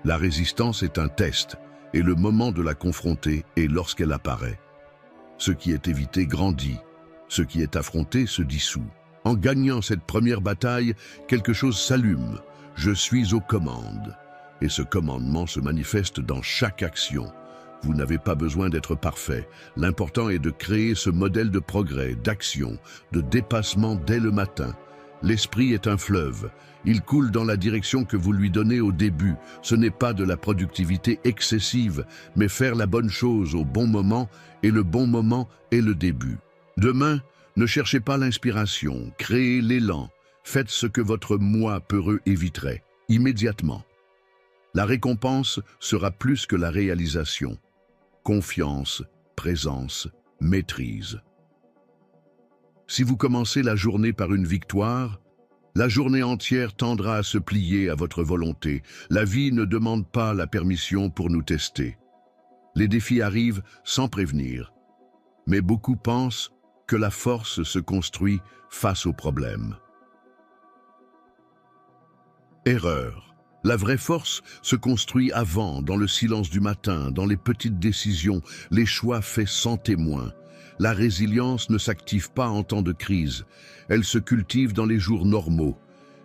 La résistance est un test, et le moment de la confronter est lorsqu'elle apparaît. Ce qui est évité grandit, ce qui est affronté se dissout. En gagnant cette première bataille, quelque chose s'allume. Je suis aux commandes. Et ce commandement se manifeste dans chaque action. Vous n'avez pas besoin d'être parfait. L'important est de créer ce modèle de progrès, d'action, de dépassement dès le matin. L'esprit est un fleuve. Il coule dans la direction que vous lui donnez au début. Ce n'est pas de la productivité excessive, mais faire la bonne chose au bon moment, et le bon moment est le début. Demain, ne cherchez pas l'inspiration, créez l'élan. Faites ce que votre moi peureux éviterait, immédiatement. La récompense sera plus que la réalisation. Confiance, présence, maîtrise. Si vous commencez la journée par une victoire, la journée entière tendra à se plier à votre volonté. La vie ne demande pas la permission pour nous tester. Les défis arrivent sans prévenir. Mais beaucoup pensent que la force se construit face aux problèmes. Erreur. La vraie force se construit avant, dans le silence du matin, dans les petites décisions, les choix faits sans témoin. La résilience ne s'active pas en temps de crise. Elle se cultive dans les jours normaux.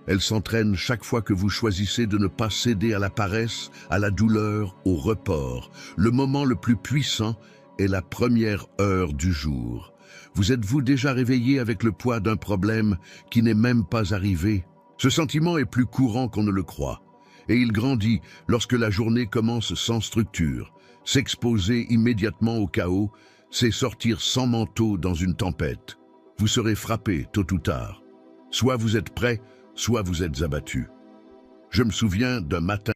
Elle s'entraîne chaque fois que vous choisissez de ne pas céder à la paresse, à la douleur, au report. Le moment le plus puissant est la première heure du jour. Vous êtes-vous déjà réveillé avec le poids d'un problème qui n'est même pas arrivé? Ce sentiment est plus courant qu'on ne le croit. Et il grandit lorsque la journée commence sans structure. S'exposer immédiatement au chaos, c'est sortir sans manteau dans une tempête. Vous serez frappé tôt ou tard. Soit vous êtes prêt, soit vous êtes abattu. Je me souviens d'un matin